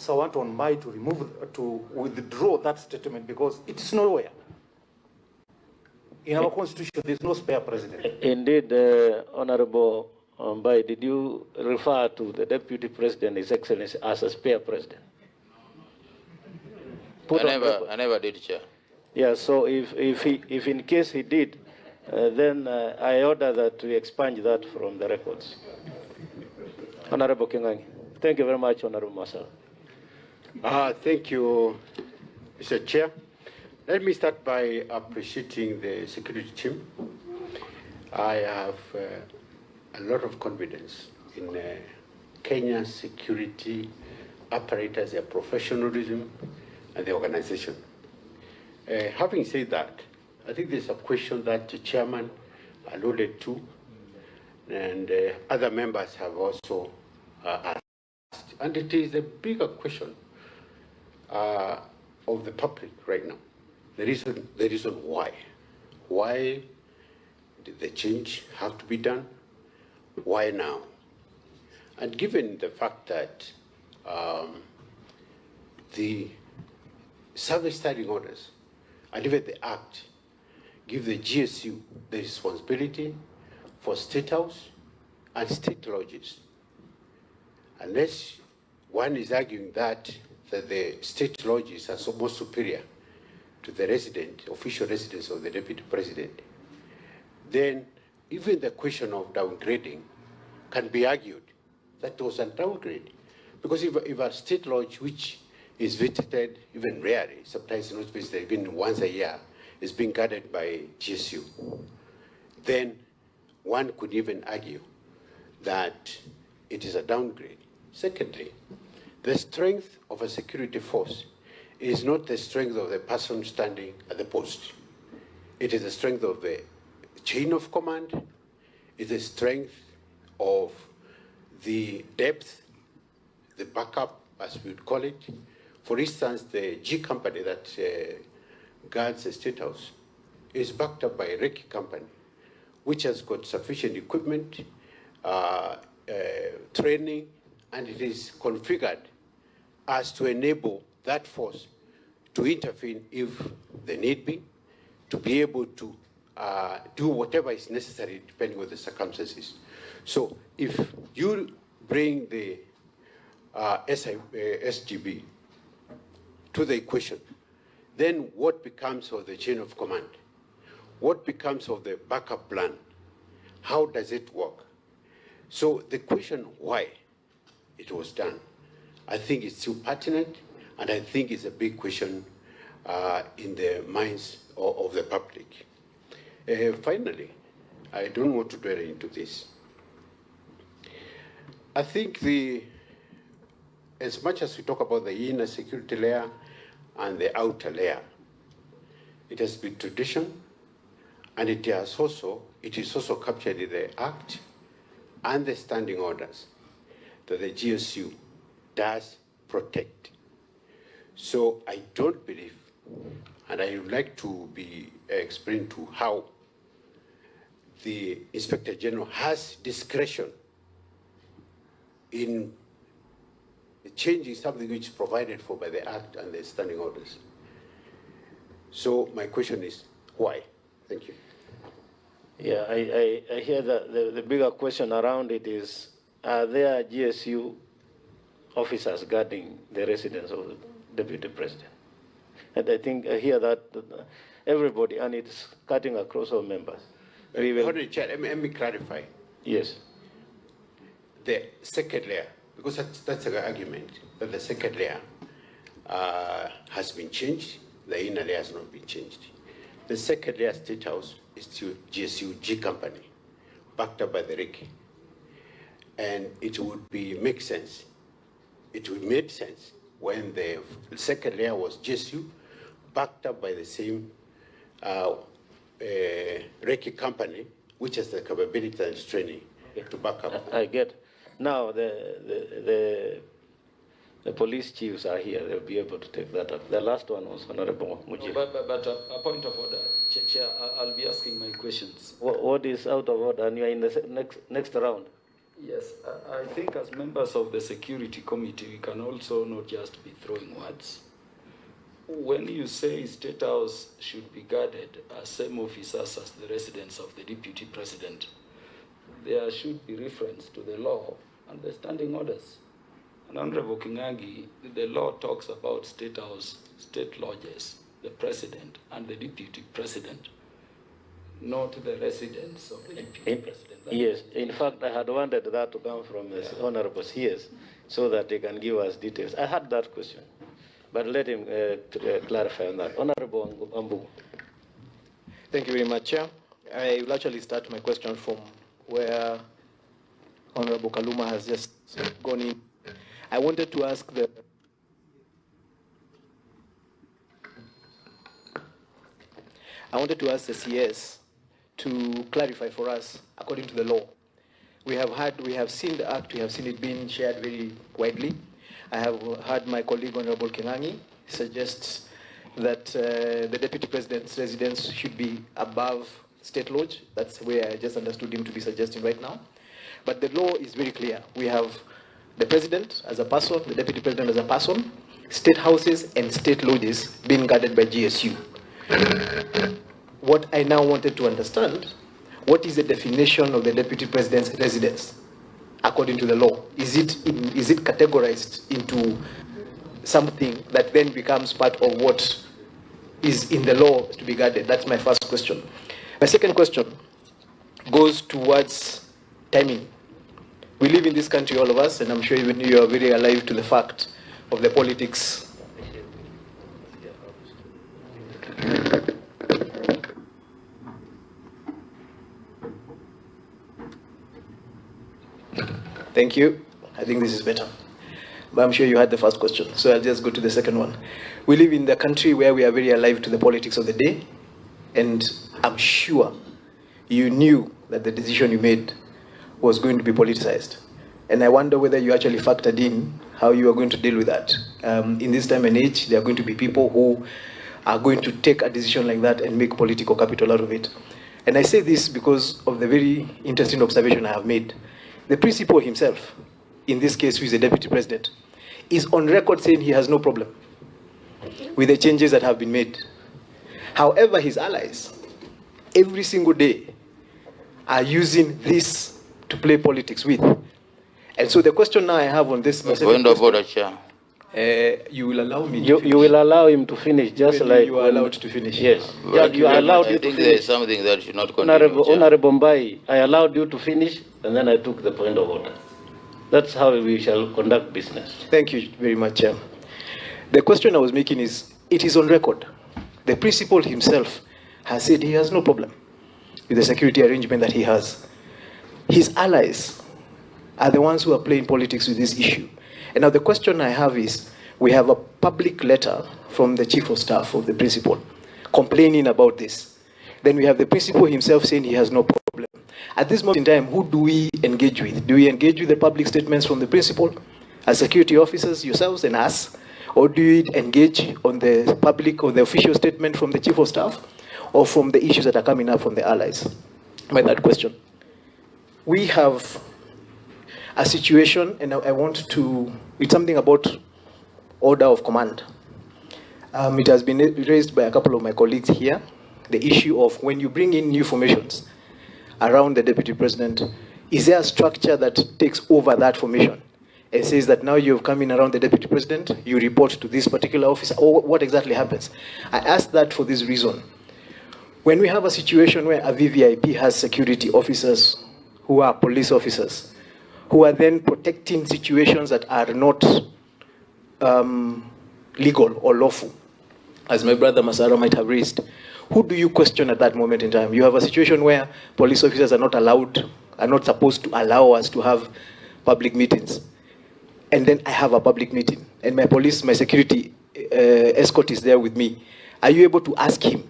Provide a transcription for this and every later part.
So I want on my to withdraw that statement because it's nowhere. In our constitution, there's no spare president. Indeed, Honorable Mbai, did you refer to the deputy president, His Excellency, as a spare president? I never did, Chair. Yeah, so if in case he did, then I order that we expunge that from the records. Honorable Kingangi. Thank you very much, Honorable Masal. Thank you, Mr. Chair. Let me start by appreciating the security team. I have a lot of confidence in Kenya's security apparatus, their professionalism, and the organization. Having said that, I think there's a question that the chairman alluded to, and other members have also asked. And it is a bigger question of the public right now. The reason why. Why did the change have to be done? Why now? And given the fact that the service standing orders and even the Act give the GSU the responsibility for State House and state lodges. Unless one is arguing that the state lodges are so much superior to the official residence of the Deputy President, then even the question of downgrading can be argued that there was a downgrade. Because if a state lodge which is visited even rarely, sometimes not visited even once a year, is being guarded by GSU, then one could even argue that it is a downgrade. Secondly, the strength of a security force is not the strength of the person standing at the post. It is the strength of the chain of command, it is the strength of the depth, the backup, as we would call it. For instance, the G company that guards the State House is backed up by a Reiki company, which has got sufficient equipment, training, and it is configured as to enable that force to intervene if the need be, to be able to do whatever is necessary depending on the circumstances. So if you bring the SGB to the equation, then what becomes of the chain of command? What becomes of the backup plan? How does it work? So the question why it was done, I think it's still pertinent, and I think it's a big question in the minds of the public. Finally, I don't want to dwell into this. I think as much as we talk about the inner security layer and the outer layer, it has been tradition, and it is also captured in the Act and the standing orders that the GSU does protect. So I don't believe, and I would like to be explained to how the Inspector General has discretion in changing something which is provided for by the Act and the standing orders. So my question is, why? Thank you. Yeah, I hear that the bigger question around it is, are there GSU officers guarding the residence of the Deputy President? And I think I hear that everybody, and it's cutting across all members. Let me clarify. Yes. The second layer, because that's an argument, that the second layer has been changed, the inner layer has not been changed. The second layer State House is to GSU G company, backed up by the RIC. And it would make sense. It would make sense when the second layer was GSU, backed up by the same RIC company, which has the capability and training to back up. I get. Now the police chiefs are here. They'll be able to take that up. The last one was Honorable Muji. But a point of order, Chair, I'll be asking my questions. What is out of order? And you are in the next round. Yes, I think as members of the Security Committee, we can also not just be throwing words. When you say State House should be guarded as same officers as the residence of the Deputy President, there should be reference to the law and the standing orders. And Honorable Kingangi, the law talks about State House, state lodges, the President and the Deputy President, not the residence of the Deputy President. Yes, in fact, I had wanted that to come from the Honorable CS so that he can give us details. I had that question, but let him clarify on that. Honorable Ambu. Thank you very much, Chair. I will actually start my question from where Honorable Kaluma has just gone in. I wanted to ask the CS to clarify for us, according to the law. We have seen the act, we have seen it being shared very widely. I have heard my colleague Honorable Kingangi suggest that the Deputy President's residence should be above State Lodge. That's where I just understood him to be suggesting right now. But the law is very clear. We have the President as a person, the Deputy President as a person, state houses and state lodges being guarded by GSU. What I now wanted to understand, what is the definition of the Deputy President's residence according to the law? Is it categorized into something that then becomes part of what is in the law to be guarded? That's my first question. My second question goes towards timing. We live in this country, all of us, and I'm sure even you are very alive to the fact of the politics. Thank you. I think this is better. But I'm sure you had the first question, so I'll just go to the second one. We live in the country where we are very alive to the politics of the day, and I'm sure you knew that the decision you made was going to be politicized. And I wonder whether you actually factored in how you are going to deal with that. In this time and age, there are going to be people who are going to take a decision like that and make political capital out of it. And I say this because of the very interesting observation I have made. The principal himself, in this case, who is the Deputy President, is on record saying he has no problem with the changes that have been made. However, his allies, every single day, are using this to play politics with. And so the question now I have on this... Point of order, Chair. You will allow me You will allow him to finish, just like... You are allowed to finish. Yes. You are allowed you to finish. I think there is something that should not continue, Honorable Mbai, I allowed you to finish, and then I took the point of order. That's how we shall conduct business. Thank you very much, Chair. The question I was making is, it is on record. The principal himself has said he has no problem with the security arrangement that he has. His allies are the ones who are playing politics with this issue. And now the question I have is, we have a public letter from the Chief of Staff of the principal complaining about this. Then we have the principal himself saying he has no problem. At this moment in time, who do we engage with? Do we engage with the public statements from the principal, as security officers, yourselves and us? Or do we engage on the public or the official statement from the Chief of Staff, or from the issues that are coming up from the allies? My third question. We have a situation, and I want to, it's something about order of command. It has been raised by a couple of my colleagues here, the issue of when you bring in new formations around the Deputy President, is there a structure that takes over that formation and says that now you've come in around the Deputy President, you report to this particular officer, or what exactly happens? I ask that for this reason. When we have a situation where a VVIP has security officers who are police officers, who are then protecting situations that are not legal or lawful, as my brother Masara might have raised, who do you question at that moment in time? You have a situation where police officers are not allowed, are not supposed to allow us to have public meetings. And then I have a public meeting, and my security escort is there with me. Are you able to ask him,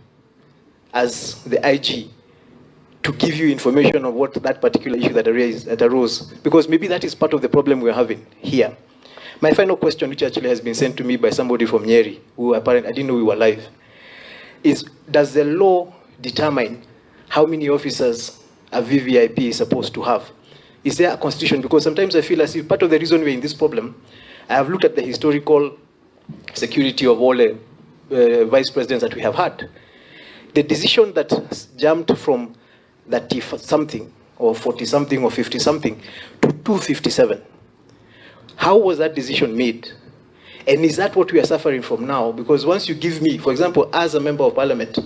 as the IG, to give you information on what that particular issue that arose? Because maybe that is part of the problem we're having here. My final question, which actually has been sent to me by somebody from Nyeri, who apparently, I didn't know we were live, is, does the law determine how many officers a VVIP is supposed to have? Is there a constitution? Because sometimes I feel as if part of the reason we're in this problem, I have looked at the historical security of all the vice presidents that we have had. The decision that jumped from 30-something or 40-something or 50-something to 257, how was that decision made? And is that what we are suffering from now? Because once you give me, for example, as a member of parliament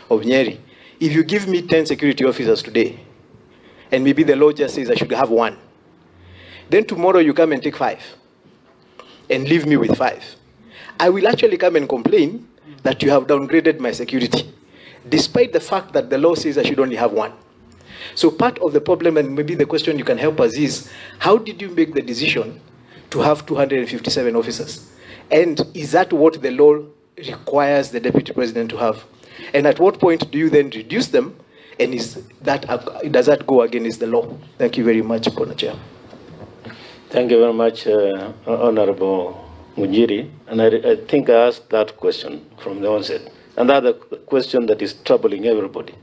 of Nyeri, if you give me 10 security officers today, and maybe the law just says I should have 1, then tomorrow you come and take 5, and leave me with 5. I will actually come and complain that you have downgraded my security, despite the fact that the law says I should only have 1. So part of the problem, and maybe the question you can help us is, how did you make the decision to have 257 officers? And is that what the law requires the deputy president to have? And at what point do you then reduce them? And does that go against the law? Thank you very much, Honourable Chair. Thank you very much, Honorable Mujiri. And I think I asked that question from the onset. Another question that is troubling everybody.